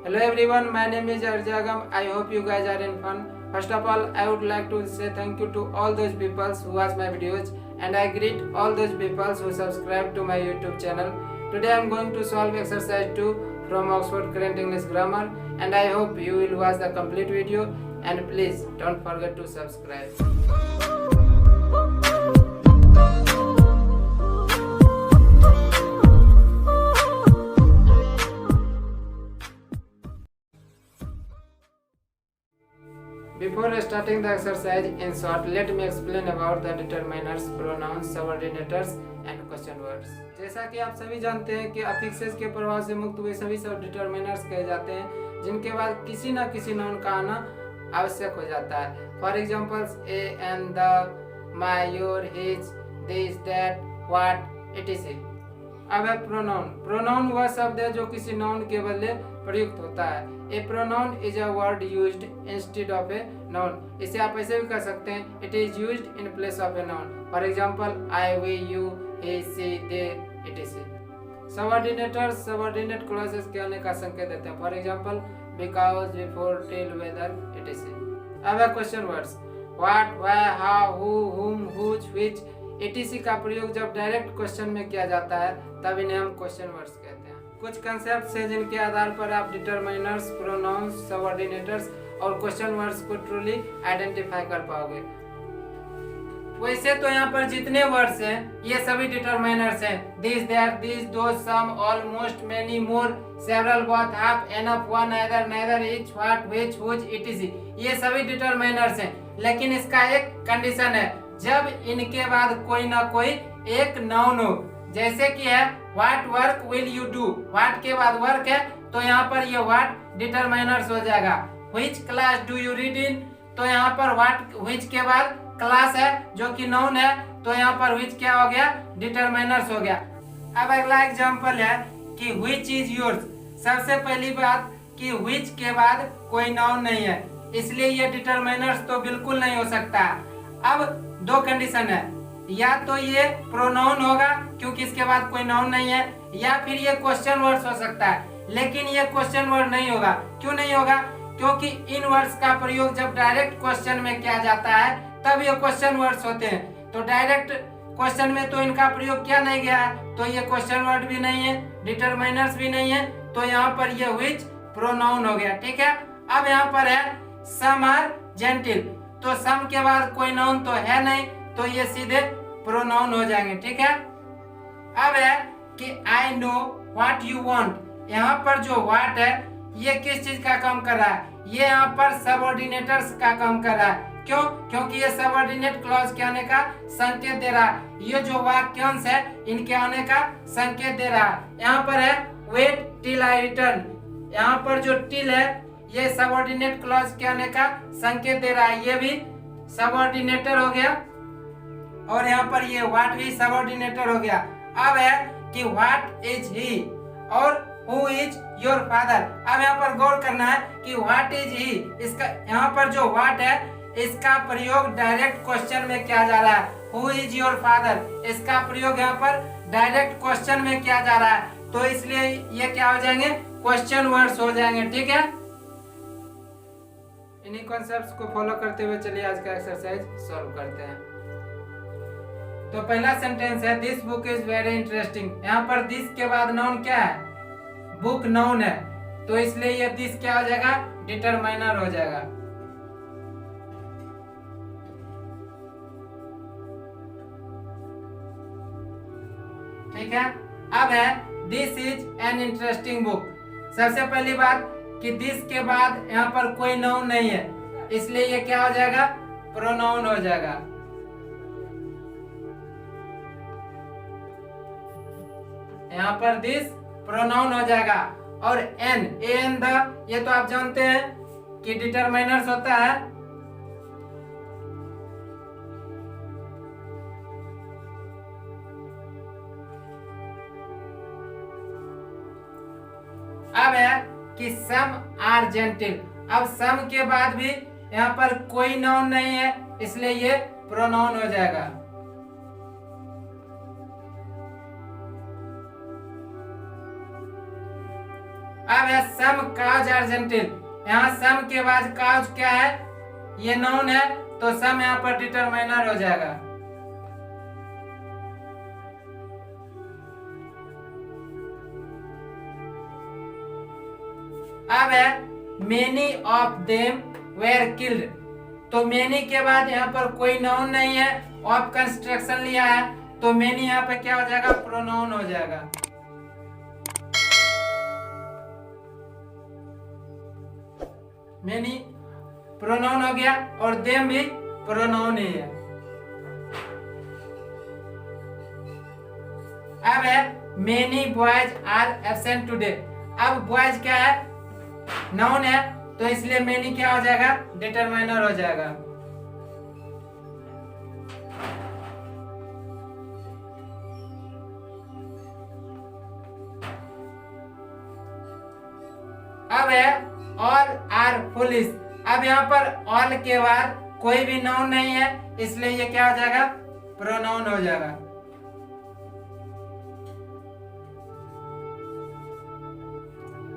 Hello everyone, my name is Arjagam. I hope you guys are in fun. First of all, I would like to say thank you to all those people who watch my videos, and I greet all those people who subscribe to my YouTube channel. Today I am going to solve exercise 2 from Oxford Current English Grammar, and I hope you will watch the complete video, and please don't forget to subscribe. Before starting the exercise, in short, let me explain about the determiners, pronouns, subordinators and question words. जैसा कि आप सभी जानते हैं कि affixes के प्रभाव से मुक्त हुए सभी सब डिटरमिनर्स कहे जाते हैं, जिनके बाद किसी न किसी नाउन का आना आवश्यक हो जाता है. For examples A and the, my, your, his, this, that, what, etc.. अब है प्रोनाउन. प्रोनाउन वह शब्द है जो किसी नाउन के बदले प्रयुक्त होता है. A pronoun is a word used instead of a noun. इसे आप ऐसे भी कर सकते हैं, it is used in place of a noun. For example, I, we, you, he, she, they, etc. Subordinators subordinate clauses के आने का संकेत देते हैं. For example, because, before, till, whether, etc. अब है question words. What, why, how, who, whom, whose, which, etc का प्रयोग जब डायरेक्ट क्वेश्चन में किया जाता है तब इन्हें हम क्वेश्चन वर्ड्स कहते हैं. कुछ कंसेप्ट हैं जिनके आधार पर आप डिटरमिनर्स, प्रोनाउंस, सबऑर्डिनेटर्स और क्वेश्चन वर्ड्स को ट्रूली आइडेंटिफाई कर पाओगे. वैसे तो यहाँ पर जितने वर्ड्स हैं ये सभी डिटरमिनर्स हैं. This, that, this, those, some, almost, many, more, several, both, half, enough, one, either, neither, each, what, which, whose, etc. ये सभी डिटरमिनर्स हैं, लेकिन इसका एक कंडीशन है, जब इनके बाद कोई ना कोई एक नाउन हो. जैसे कि है what work will you do. What के बाद वर्क है तो यहाँ पर ये व्हाट डिटरमिनर्स हो जाएगा. Which class do you read in, तो यहाँ पर व्हाट, व्हिच के बाद क्लास है जो कि नाउन है, तो यहाँ पर व्हिच क्या हो गया, डिटरमिनर्स हो गया. अब अगला एग्जांपल है कि व्हिच इज योर्स. सबसे पहली बात कि व्हिच के बाद कोई नाउन नहीं है, इसलिए ये डिटरमिनर्स तो बिल्कुल नहीं हो सकता. अब दो कंडीशन है, या तो ये प्रोनाउन होगा क्योंकि इसके बाद कोई नाउन नहीं है, या फिर ये क्वेश्चन वर्ड्स हो सकता है. लेकिन ये क्वेश्चन वर्ड नहीं होगा. क्यों नहीं होगा? क्योंकि इन वर्ड्स का प्रयोग जब डायरेक्ट क्वेश्चन में किया जाता है तब ये क्वेश्चन वर्ड्स होते हैं. तो डायरेक्ट क्वेश्चन में तो इनका प्रयोग किया नहीं गया है, तो ये क्वेश्चन वर्ड भी नहीं है, डिटरमिनर्स भी नहीं है, तो यहाँ पर ये व्हिच प्रोनाउन हो गया. ठीक है. अब यहाँ पर है सम आर जेंटिल. तो सम के बाद कोई नाउन तो है नहीं, तो ये सीधे प्रोनाउन हो जाएंगे. ठीक है. अब है कि I know what you want. यहाँ पर जो व्हाट है ये किस चीज का काम कर रहा है, ये यहाँ पर सबऑर्डिनेटर्स का काम कर रहा है. क्यों? क्योंकि ये सबऑर्डिनेट क्लॉज के आने का संकेत दे रहा है. ये जो वाक्यांश है इनके आने का संकेत दे रहा है. यहाँ पर है वेट टिल आई रिटर्न. यहाँ पर जो टिल है ये सबऑर्डिनेट क्लॉज के आने का संकेत दे रहा है, ये भी सबऑर्डिनेटर हो गया. और यहाँ पर ये व्हाट भी सबऑर्डिनेटर हो गया. अब है कि व्हाट इज ही और हु इज योर फादर. अब यहाँ पर गौर करना है कि व्हाट इज ही, इसका यहाँ पर जो व्हाट है इसका प्रयोग डायरेक्ट क्वेश्चन में किया जा रहा है. हु इज योर फादर, इसका प्रयोग यहाँ पर डायरेक्ट क्वेश्चन में किया जा रहा है, तो इसलिए ये क्या हो जाएंगे, क्वेश्चन वर्ड्स हो जाएंगे. ठीक है. इन्हीं कॉन्सेप्ट्स को फॉलो करते हुए चलिए आज का एक्सरसाइज सॉल्व करते हैं. तो पहला सेंटेंस है this book is very interesting. यहाँ पर दिस के बाद नाउन क्या है, बुक नाउन है, तो इसलिए ये दिस क्या हो जाएगा, डिटरमिनर हो जाएगा. ठीक है. अब है this is an interesting book. सबसे पहली बात कि दिस के बाद यहाँ पर कोई नाउन नहीं है, इसलिए ये क्या हो जाएगा, प्रोनाउन हो जाएगा. यहाँ पर दिस प्रोनाउन हो जाएगा. और एन, एन, द, ये तो आप जानते हैं कि डिटरमिनर्स होता है. अब है कि सम आर जेंटिल. अब सम के बाद भी यहाँ पर कोई नाउन नहीं है, इसलिए ये प्रोनाउन हो जाएगा. अब है सम काज अर्जेंटिल, यहाँ सम के बाद काज क्या है, ये नाउन है, तो सम यहाँ पर डिटरमाइनर हो जाएगा। अब है many of them were killed, तो मेनी के बाद यहाँ पर कोई नाउन नहीं है, ऑफ कंस्ट्रक्शन लिया है, तो मेनी यहाँ पे क्या हो जाएगा, प्रोनाउन हो जाएगा। मेनी प्रोनाउन हो गया और देम भी प्रोनाउन ही है। अब है many boys are absent today, अब बॉयज क्या है, नाउन है, तो इसलिए मेनी क्या हो जाएगा, डिटरमाइनर हो जाएगा। अब है ऑल आर फुलिश, अब यहाँ पर ऑल के बाद कोई भी नाउन नहीं है, इसलिए ये क्या हो जाएगा, प्रोनाउन हो जाएगा।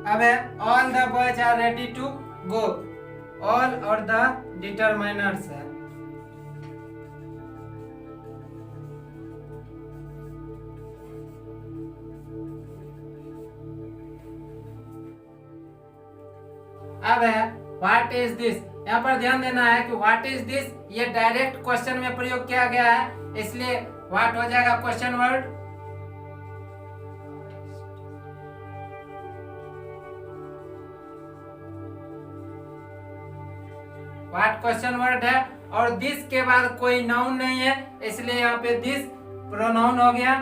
अब है all the boys are ready to go, all और द डिटरमाइनर्स है। अब है व्हाट इज दिस, यहाँ पर ध्यान देना है कि व्हाट इज दिस ये डायरेक्ट क्वेश्चन में प्रयोग किया गया है, इसलिए व्हाट हो जाएगा question word. What question word है, और दिस के बाद कोई नाउन नहीं है, इसलिए यहाँ पे दिस प्रोनाउन हो गया।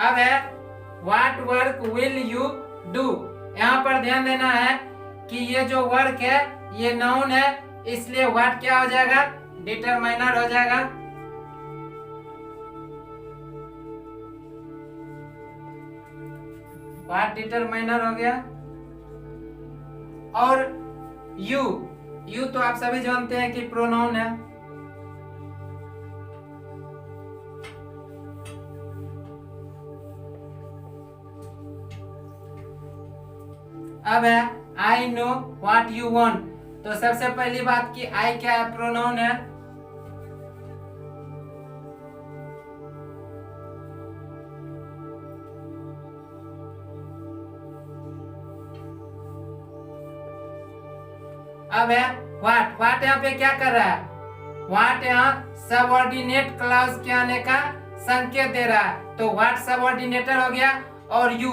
अब है what work will you do, यहाँ पर ध्यान देना है कि ये जो वर्क है ये नाउन है, इसलिए व्हाट क्या हो जाएगा, डिटरमाइनर हो जाएगा। व्हाट डिटरमाइनर हो गया। और यू, यू तो आप सभी जानते हैं कि प्रोनाउन है। अब है I know what you want, तो सबसे पहली बात कि आई क्या है, प्रोनाउन है। अब है व्हाट, व्हाट यहाँ पे क्या कर रहा है, व्हाट यहाँ सबऑर्डिनेट क्लॉज के आने का संकेत दे रहा है, तो व्हाट सबऑर्डिनेटर हो गया। और यू,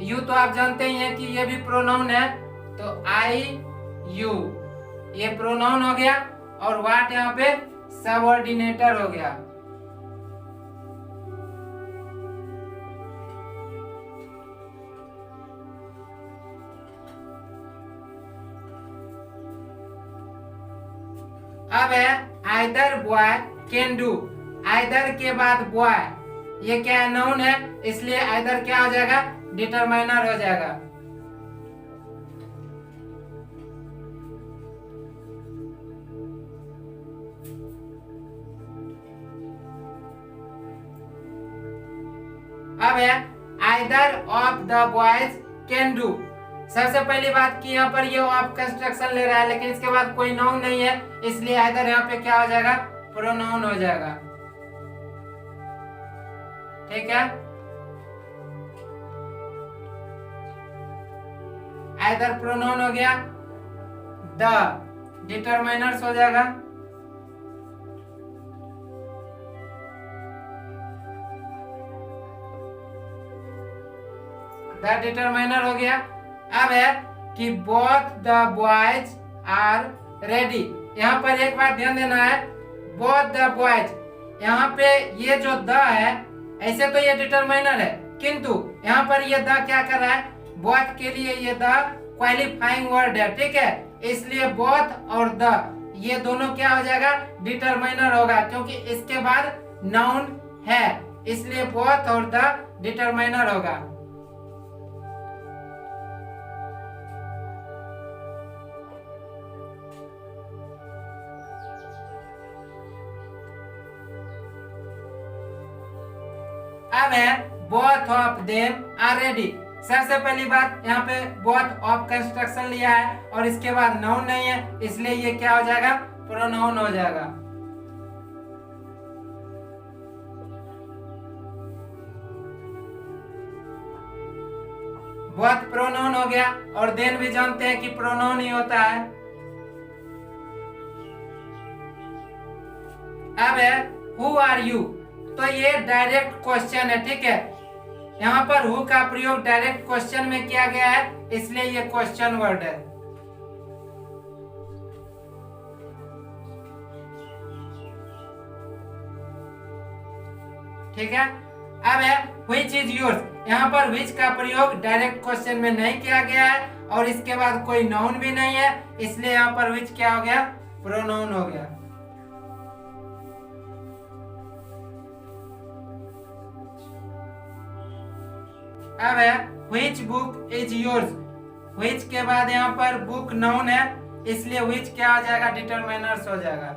यू तो आप जानते ही हैं कि ये भी प्रोनाउन है, तो आई यू ये प्रोनाउन हो गया, और व्हाट यहाँ पे सबऑर्डिनेटर हो गया। अब है either boy can do, either के बाद बॉय ये क्या है, नाउन है, इसलिए आइदर क्या हो जाएगा, डिटरमाइनर हो जाएगा। अब है either of the boys can do, सबसे पहली बात कि यहाँ पर ये ऑफ कंस्ट्रक्शन ले रहा है, लेकिन इसके बाद कोई नाउन नहीं है, इसलिए आइदर यहाँ पे क्या हो जाएगा, प्रोनाउन हो जाएगा। ठीक है, आइदर प्रोनाउन हो गया, द डिटरमाइनर्स हो जाएगा। द डिटरमाइनर हो गया। अब है कि both the boys are ready, यहाँ पर एक बात ध्यान देना है, बोथ द बॉयज, यहाँ पे ये जो द है, ऐसे तो ये डिटरमाइनर है, किंतु यहाँ पर ये द क्या कर रहा है, बोथ के लिए ये द क्वालिफाइंग वर्ड है। ठीक है, इसलिए बोथ और द ये दोनों क्या हो जाएगा, डिटरमाइनर होगा, क्योंकि इसके बाद नाउन है, इसलिए बोथ और द डिटरमाइनर होगा। अब है both of them are ready. सबसे पहली बात यहाँ पे बोथ ऑफ कंस्ट्रक्शन लिया है और इसके बाद नाउन नहीं है, इसलिए ये क्या हो जाएगा, प्रोनाउन हो जाएगा। बोथ प्रोनाउन हो गया और देन भी जानते हैं कि प्रोनाउन ही होता है। अब है हु आर यू, तो ये डायरेक्ट क्वेश्चन है, ठीक है। यहाँ पर हु का प्रयोग डायरेक्ट क्वेश्चन में किया गया है, इसलिए ये क्वेश्चन वर्ड है। ठीक है। अब है which is yours, यहाँ पर which का प्रयोग डायरेक्ट क्वेश्चन में नहीं किया गया है और इसके बाद कोई नाउन भी नहीं है, इसलिए यहाँ पर which क्या हो गया, प्रोनाउन हो गया। अब है which book is yours, which के बाद यहाँ पर बुक नाउन है, इसलिए which क्या हो जाएगा, डिटरमाइनर्स हो जाएगा।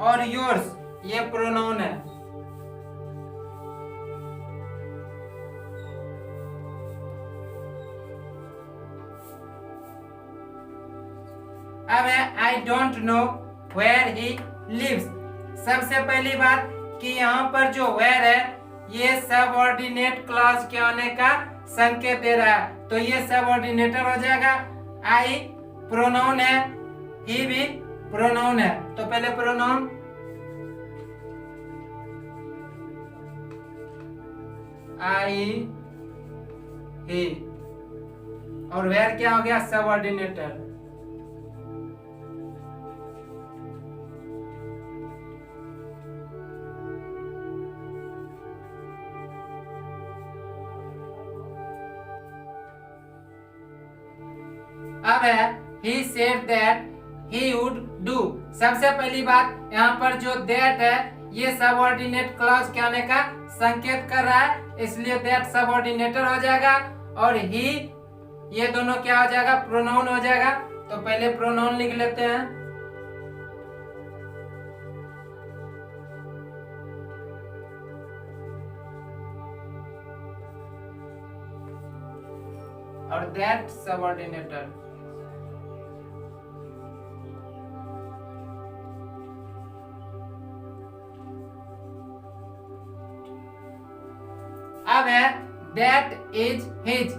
और yours ये प्रोनाउन है। अब है I don't know where he lives। सबसे पहली बात कि यहाँ पर जो where है ये सबऑर्डिनेट क्लॉज के आने का संकेत दे रहा है, तो ये सबऑर्डिनेटर हो जाएगा। I प्रोनाउन है, he भी प्रोनाउन है, तो पहले प्रोनाउन I he और where क्या हो गया, सबऑर्डिनेटर। अब है he said that he would do। सबसे पहली बात यहाँ पर जो that है ये सबऑर्डिनेट क्लॉज के आने का संकेत कर रहा है, इसलिए that सबऑर्डिनेटर हो जाएगा और he ये दोनों क्या हो जाएगा, प्रोनाउन हो जाएगा। तो पहले प्रोनाउन लिख लेते हैं। और that सबऑर्डिनेटर। अब है that is his,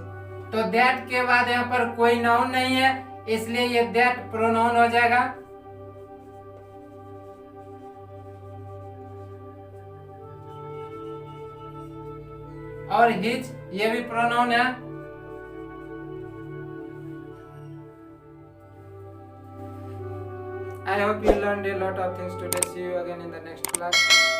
तो that के बाद यहाँ पर कोई नाउन नहीं है, इसलिए ये that प्रोनाउन हो जाएगा। और his ये भी प्रोनाउन है। I hope you learned a lot of things today. See you again in the next class.